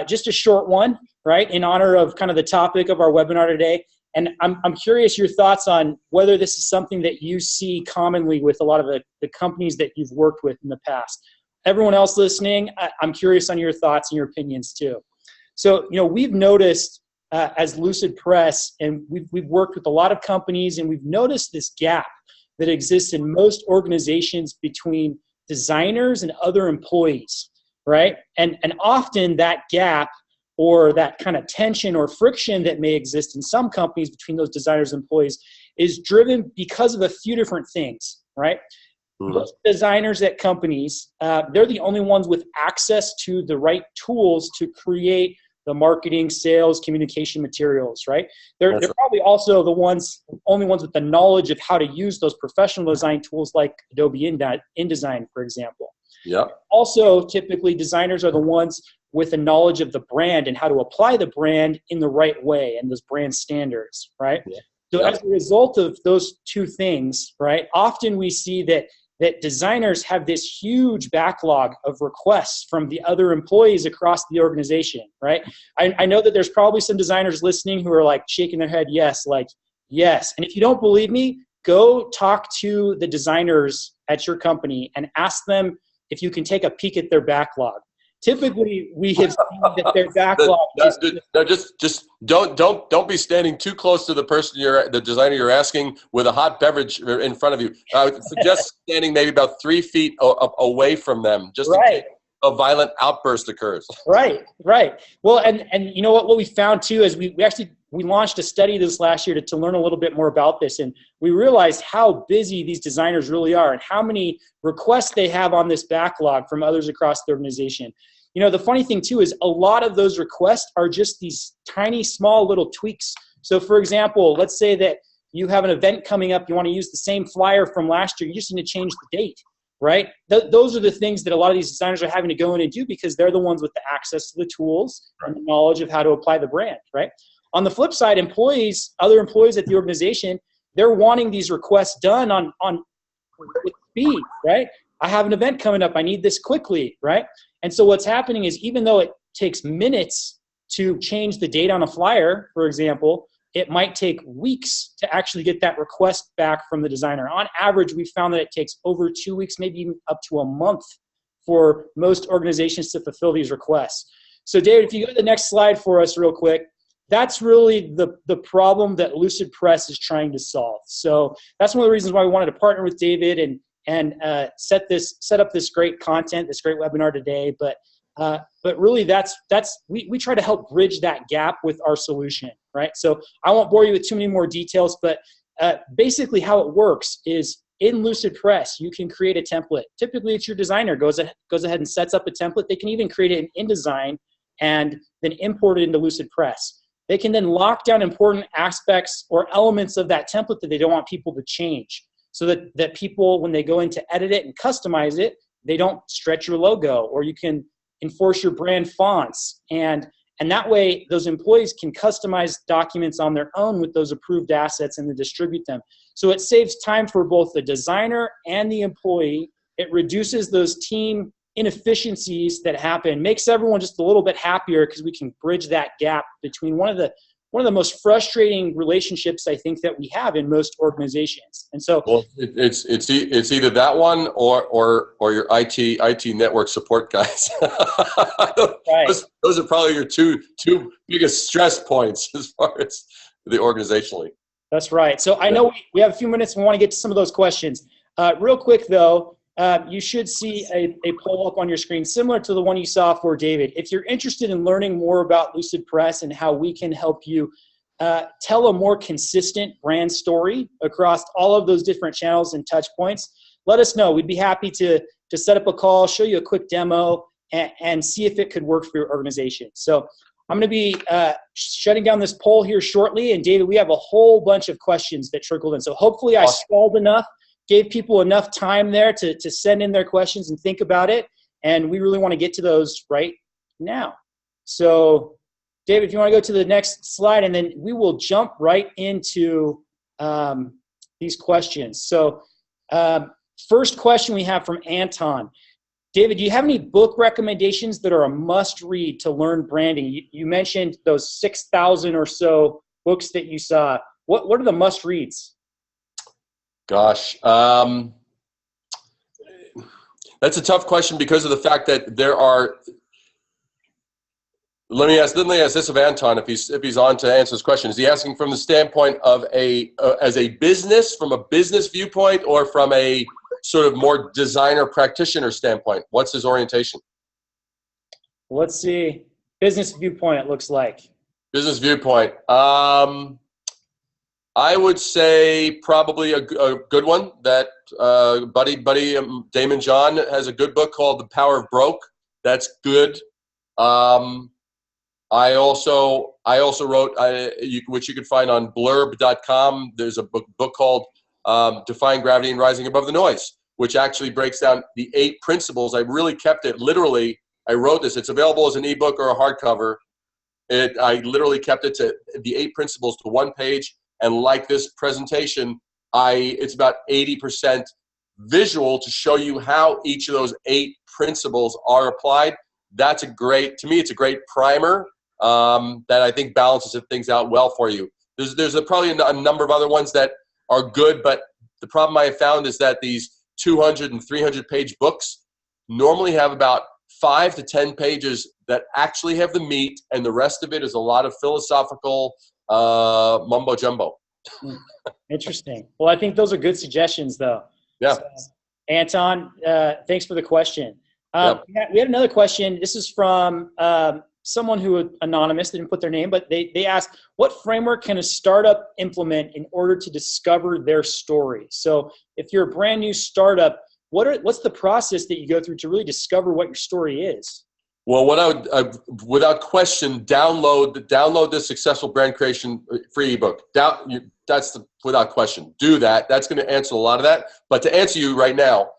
just a short one, right, in honor of kind of the topic of our webinar today. And I'm curious your thoughts on whether this is something that you see commonly with a lot of the companies that you've worked with in the past. Everyone else listening, I'm curious on your thoughts and your opinions too. So, you know, we've noticed as Lucidpress, and we've worked with a lot of companies, and we've noticed this gap that exists in most organizations between designers and other employees, right? And often that gap or that kind of tension or friction that may exist in some companies between those designers and employees is driven because of a few different things, right? Mm-hmm. Most designers at companies, they're the only ones with access to the right tools to create the marketing, sales, communication materials, right? They're probably also the only ones with the knowledge of how to use those professional design tools like Adobe InDesign, for example. Yeah. Also, typically designers are the ones with the knowledge of the brand and how to apply the brand in the right way and those brand standards, right? Yeah. So as a result of those two things, right, often we see that designers have this huge backlog of requests from the other employees across the organization, right? I know that there's probably some designers listening who are like shaking their head, yes, like, yes. And if you don't believe me, go talk to the designers at your company and ask them if you can take a peek at their backlog. Typically, we have seen that their backlog. Just don't be standing too close to the designer you're asking with a hot beverage in front of you. I would suggest standing maybe about 3 feet away from them, just in case a violent outburst occurs. Right. Well, and you know what we found too is we launched a study this last year to learn a little bit more about this, and we realized how busy these designers really are and how many requests they have on this backlog from others across the organization. You know, the funny thing too is a lot of those requests are just these tiny, small little tweaks. So for example, let's say that you have an event coming up, you want to use the same flyer from last year, you just need to change the date, right? Those are the things that a lot of these designers are having to go in and do because they're the ones with the access to the tools and the knowledge of how to apply the brand, right? On the flip side, other employees at the organization, they're wanting these requests done with speed, right? I have an event coming up, I need this quickly, right? And so what's happening is even though it takes minutes to change the date on a flyer, for example, it might take weeks to actually get that request back from the designer. On average, we found that it takes over 2 weeks, maybe even up to a month for most organizations to fulfill these requests. So David, if you go to the next slide for us real quick, that's really the problem that Lucidpress is trying to solve. So that's one of the reasons why we wanted to partner with David and set up this great content, this great webinar today. But really, we try to help bridge that gap with our solution, right? So I won't bore you with too many more details, but basically how it works is in Lucidpress, you can create a template. Typically, it's your designer goes ahead and sets up a template. They can even create it in InDesign and then import it into Lucidpress. They can then lock down important aspects or elements of that template that they don't want people to change, so that people, when they go in to edit it and customize it, they don't stretch your logo, or you can enforce your brand fonts. And that way, those employees can customize documents on their own with those approved assets and then distribute them. So it saves time for both the designer and the employee. It reduces those team inefficiencies that happen, makes everyone just a little bit happier because we can bridge that gap between one of the most frustrating relationships I think that we have in most organizations. And so, well, it's either that one or your IT network support guys. Right. Those are probably your two biggest stress points as far as the organizationally. That's right. So I know we have a few minutes. We want to get to some of those questions. Real quick though, you should see a poll up on your screen similar to the one you saw for David. If you're interested in learning more about Lucidpress and how we can help you tell a more consistent brand story across all of those different channels and touch points, let us know. We'd be happy to set up a call, show you a quick demo, and see if it could work for your organization. So I'm going to be shutting down this poll here shortly. And David, we have a whole bunch of questions that trickled in. So hopefully I stalled enough, gave people enough time there to send in their questions and think about it. And we really want to get to those right now. So David, if you want to go to the next slide, and then we will jump right into these questions. So first question we have from Anton. David, do you have any book recommendations that are a must read to learn branding? You mentioned those 6,000 or so books that you saw. What are the must reads? Gosh, that's a tough question because of the fact that there are. Let me ask this of Anton if he's on to answer this question. Is he asking from the standpoint of as a business, from a business viewpoint, or from a sort of more designer practitioner standpoint? What's his orientation? Let's see. Business viewpoint, it looks like. Business viewpoint. I would say probably a good one that buddy Damon John has a good book called The Power of Broke. That's good. I also wrote, which you can find on blurb.com. There's a book called Defying Gravity and Rising Above the Noise, which actually breaks down the 8 principles. I really kept it literally. I wrote this. It's available as an ebook or a hardcover. I literally kept it to the 8 principles to 1 page. And like this presentation, it's about 80% visual to show you how each of those 8 principles are applied. To me, it's a great primer that I think balances things out well for you. There's probably a number of other ones that are good, but the problem I have found is that these 200 and 300 page books normally have about 5 to 10 pages that actually have the meat, and the rest of it is a lot of philosophical mumbo jumbo. Interesting. Well, I think those are good suggestions, though. Yeah. So, Anton, thanks for the question. Yep. We had another question. This is from someone who anonymous, didn't put their name, but they asked, what framework can a startup implement in order to discover their story? So if you're a brand new startup, what's the process that you go through to really discover what your story is? Well, what I would, without question, download the Successful Brand Creation free ebook. Without question. Do that. That's going to answer a lot of that. But to answer you right now,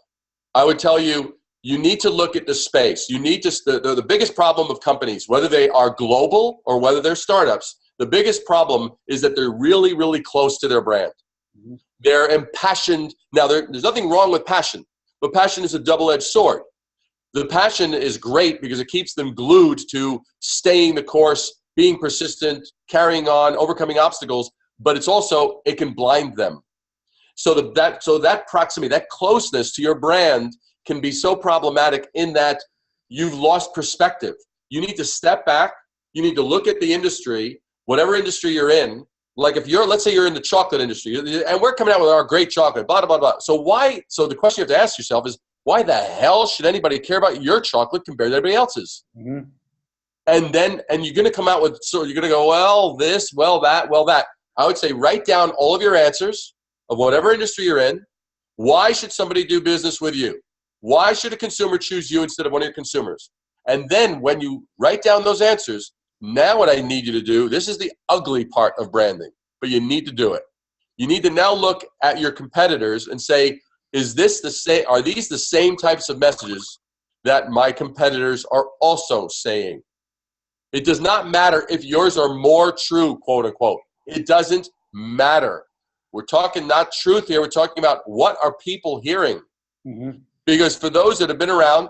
I would tell you, you need to look at the space. You need to, the biggest problem of companies, whether they are global or whether they're startups, the biggest problem is that they're really, really close to their brand. Mm-hmm. They're impassioned. Now, there's nothing wrong with passion, but passion is a double-edged sword. The passion is great because it keeps them glued to staying the course, being persistent, carrying on, overcoming obstacles, but it can blind them. So that proximity, that closeness to your brand can be so problematic in that you've lost perspective. You need to step back. You need to look at the industry, whatever industry you're in. Like let's say you're in the chocolate industry and we're coming out with our great chocolate, blah, blah, blah. So the question you have to ask yourself is, why the hell should anybody care about your chocolate compared to everybody else's? Mm-hmm. And you're going to come out with, so you're going to go, well, this, well, that, well, that. I would say write down all of your answers of whatever industry you're in. Why should somebody do business with you? Why should a consumer choose you instead of one of your consumers? And then when you write down those answers, now what I need you to do, this is the ugly part of branding, but you need to do it. You need to now look at your competitors and say, are these the same types of messages that my competitors are also saying? It does not matter if yours are more true, quote unquote. It doesn't matter. We're talking not truth here. We're talking about what are people hearing. Mm-hmm. Because for those that have been around,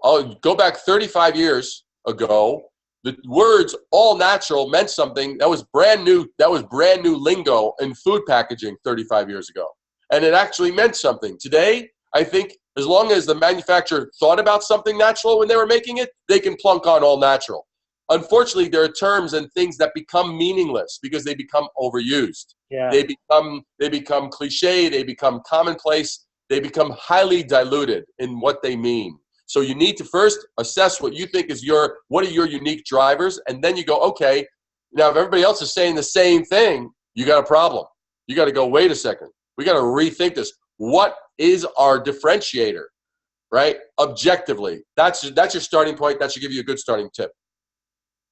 I'll go back 35 years ago, the words all natural meant something that was brand new. That was brand new lingo in food packaging 35 years ago. And it actually meant something. Today, I think as long as the manufacturer thought about something natural when they were making it, they can plunk on all natural. Unfortunately, there are terms and things that become meaningless because they become overused. Yeah. They become cliche, they become commonplace, they become highly diluted in what they mean. So you need to first assess what you think is what are your unique drivers, and then you go, okay, now if everybody else is saying the same thing, you got a problem. You got to go, wait a second. We got to rethink this. What is our differentiator, right? Objectively, that's your starting point. That should give you a good starting tip.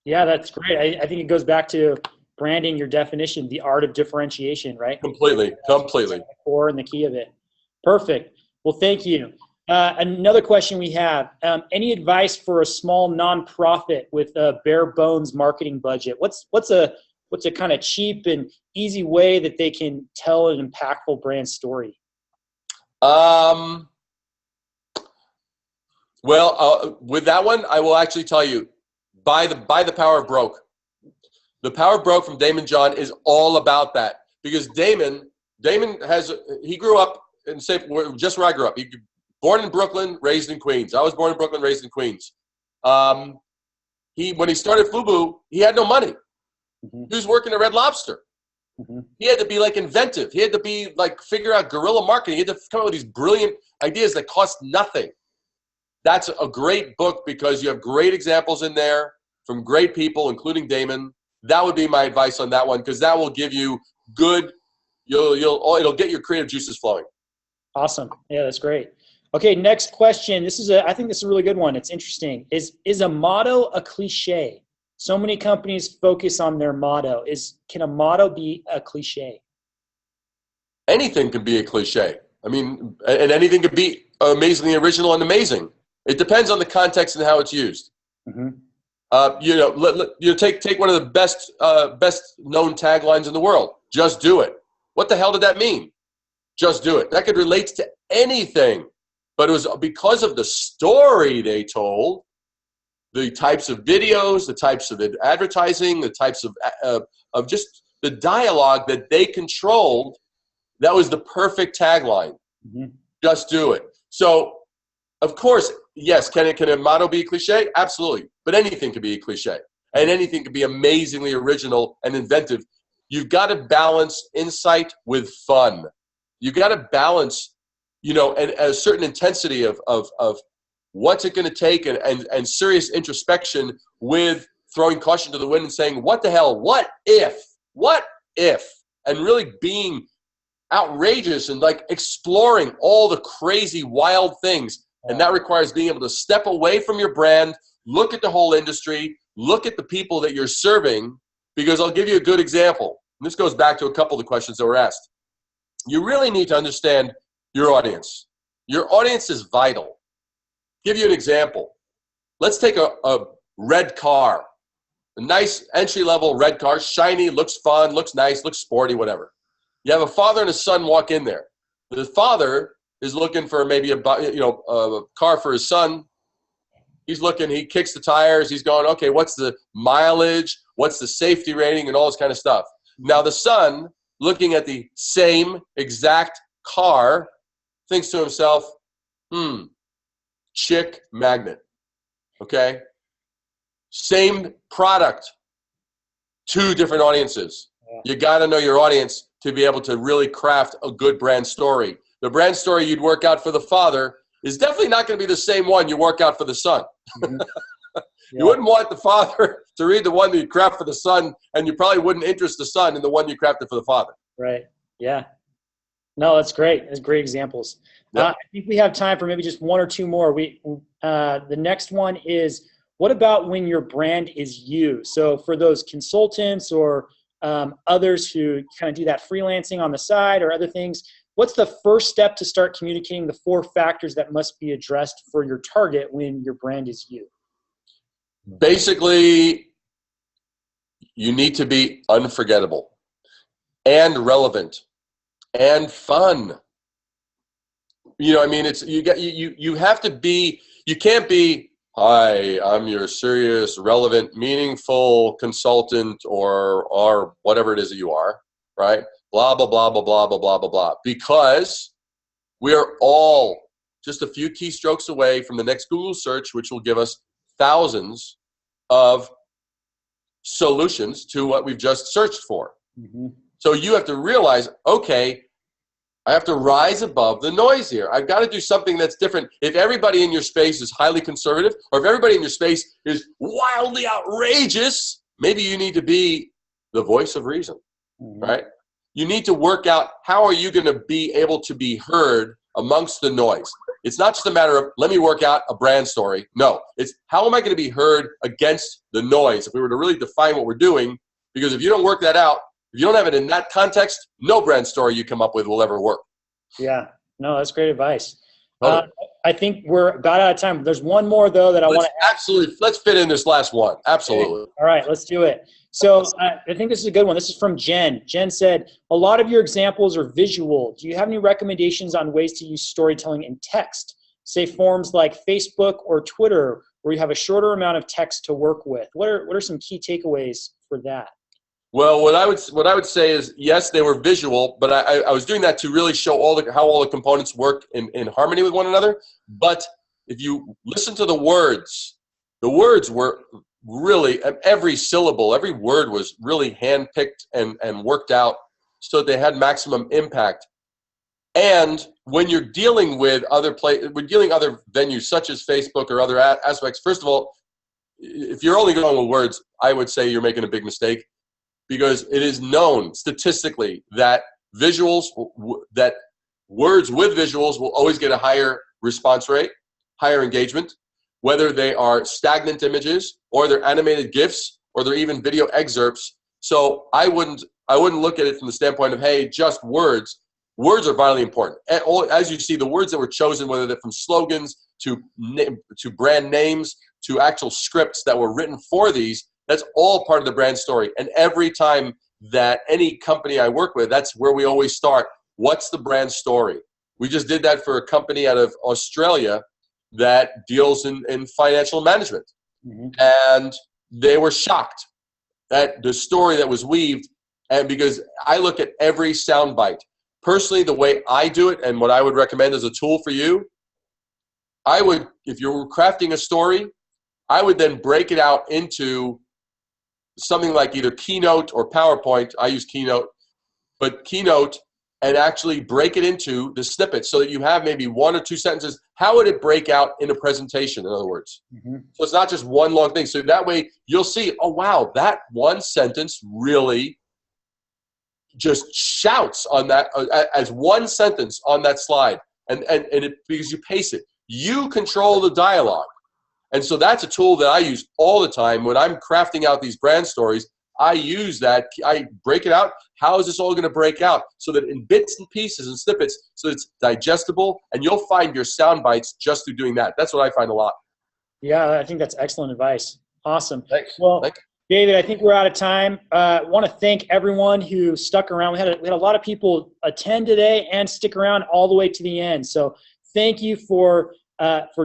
Yeah, that's great. I think it goes back to branding, your definition, the art of differentiation, right? Completely. The core and the key of it. Perfect. Well, thank you. Another question we have, any advice for a small nonprofit with a bare bones marketing budget? What's a kind of cheap and easy way that they can tell an impactful brand story? With that one, I will actually tell you, buy the Power of Broke. The Power of Broke from Damon John is all about that, because Damon he grew up in just where I grew up. He born in Brooklyn, raised in Queens. I was born in Brooklyn, raised in Queens. When he started FUBU, he had no money. Mm-hmm. He was working at Red Lobster. Mm-hmm. He had to be inventive. He had to figure out guerrilla marketing. He had to come up with these brilliant ideas that cost nothing. That's a great book because you have great examples in there from great people, including Damon. That would be my advice on that one, because that will give you it'll get your creative juices flowing. Awesome. Yeah, that's great. Okay, next question. I think this is a really good one. It's interesting. Is a motto a cliche? So many companies focus on their motto. Can a motto be a cliche? Anything can be a cliche. I mean, and anything could be amazingly original and amazing. It depends on the context and how it's used. Mm-hmm. Take one of the best known taglines in the world. Just do it. What the hell did that mean? Just do it. That could relate to anything, but it was because of the story they told, the types of videos, the types of advertising, the types of just the dialogue that they controlled. That was the perfect tagline. Mm-hmm. Just do it. So, of course, yes, can a motto be a cliche? Absolutely. But anything can be a cliche. And anything can be amazingly original and inventive. You've got to balance insight with fun. You've got to balance, and a certain intensity of what's it going to take and serious introspection with throwing caution to the wind and saying, what the hell? What if? And really being outrageous and like exploring all the crazy, wild things. And that requires being able to step away from your brand, look at the whole industry, look at the people that you're serving, because I'll give you a good example. And this goes back to a couple of the questions that were asked. You really need to understand your audience. Your audience is vital. Give you an example. Let's take a red car, a nice entry-level red car, shiny, looks fun, looks nice, looks sporty, whatever. You have a father and a son walk in there. The father is looking for maybe a car for his son. He's looking, he kicks the tires, he's going, okay, what's the mileage, what's the safety rating, and all this kind of stuff. Now the son, looking at the same exact car, thinks to himself, chick magnet, okay? Same product, two different audiences. You got to know your audience to be able to really craft a good brand story. The brand story you'd work out for the father is definitely not going to be the same one you work out for the son. Mm-hmm. You wouldn't want the father to read the one that you craft for the son, and you probably wouldn't interest the son in the one you crafted for the father. Right. Yeah. No, that's great. That's great examples. Yep. I think we have time for maybe just one or two more. The next one is, what about when your brand is you? So for those consultants or others who kind of do that freelancing on the side or other things, what's the first step to start communicating the 4 factors that must be addressed for your target when your brand is you? Basically, you need to be unforgettable and relevant and fun. It's you have to be, you can't be, hi, I'm your serious, relevant, meaningful consultant or whatever it is that you are, right? Blah, blah, blah, blah, blah, blah, blah, blah, blah. Because we are all just a few keystrokes away from the next Google search, which will give us thousands of solutions to what we've just searched for. Mm-hmm. So you have to realize, okay, I have to rise above the noise here. I've got to do something that's different. If everybody in your space is highly conservative, or if everybody in your space is wildly outrageous, maybe you need to be the voice of reason, right? You need to work out, how are you going to be able to be heard amongst the noise? It's not just a matter of, let me work out a brand story. No, it's how am I going to be heard against the noise? If we were to really define what we're doing, because if you don't work that out, if you don't have it in that context, no brand story you come up with will ever work. Yeah, no, that's great advice. I think we're about out of time. There's one more, though, that I want to absolutely, let's fit in this last one. Absolutely. Okay. All right, let's do it. So I think this is a good one. This is from Jen. Jen said, a lot of your examples are visual. Do you have any recommendations on ways to use storytelling in text? Say forms like Facebook or Twitter, where you have a shorter amount of text to work with. What are some key takeaways for that? Well, what I would say is, yes, they were visual, but I was doing that to really show how all the components work in harmony with one another. But if you listen to the words were really, every syllable, every word was really handpicked and worked out so that they had maximum impact. And when you're dealing with other venues such as Facebook or other aspects, first of all, if you're only going with words, I would say you're making a big mistake. Because it is known statistically that that words with visuals will always get a higher response rate, higher engagement, whether they are stagnant images or they're animated GIFs or they're even video excerpts. So I wouldn't look at it from the standpoint of, hey, just words. Words are vitally important. And as you see, the words that were chosen, whether they're from slogans to brand names to actual scripts that were written for these, that's all part of the brand story. And every time that any company I work with, that's where we always start. What's the brand story? We just did that for a company out of Australia that deals in financial management. Mm-hmm. And they were shocked at the story that was weaved. And because I look at every soundbite. Personally, the way I do it and what I would recommend as a tool for you, I would, if you were crafting a story, I would then break it out into something like either Keynote or PowerPoint. I use Keynote, but Keynote, and actually break it into the snippets so that you have maybe 1 or 2 sentences. How would it break out in a presentation, in other words? Mm-hmm. So it's not just one long thing. So that way you'll see, oh, wow, that one sentence really just shouts on that as one sentence on that slide. And it, because you pace it. You control the dialogue. And so that's a tool that I use all the time when I'm crafting out these brand stories. I use that. I break it out. How is this all going to break out? So that in bits and pieces and snippets, so it's digestible, and you'll find your sound bites just through doing that. That's what I find a lot. Yeah, I think that's excellent advice. Awesome. Thanks. Well, David, I think we're out of time. I want to thank everyone who stuck around. We had a lot of people attend today and stick around all the way to the end. So thank you for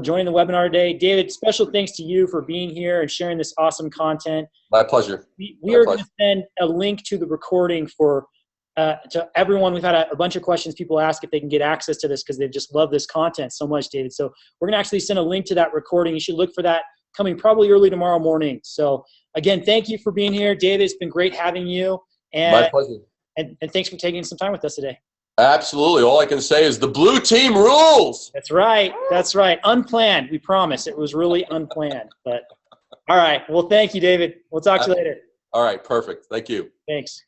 joining the webinar today. David, special thanks to you for being here and sharing this awesome content. My pleasure. We are going to send a link to the recording to everyone. We've had a bunch of questions. People ask if they can get access to this because they just love this content so much, David. So we're going to actually send a link to that recording. You should look for that coming probably early tomorrow morning. So again, thank you for being here, David. It's been great having you. And, my pleasure. And thanks for taking some time with us today. Absolutely. All I can say is the blue team rules. That's right. That's right. Unplanned. We promise. It was really unplanned. But all right. Well, thank you, David. We'll talk to you later. All right. Perfect. Thank you. Thanks.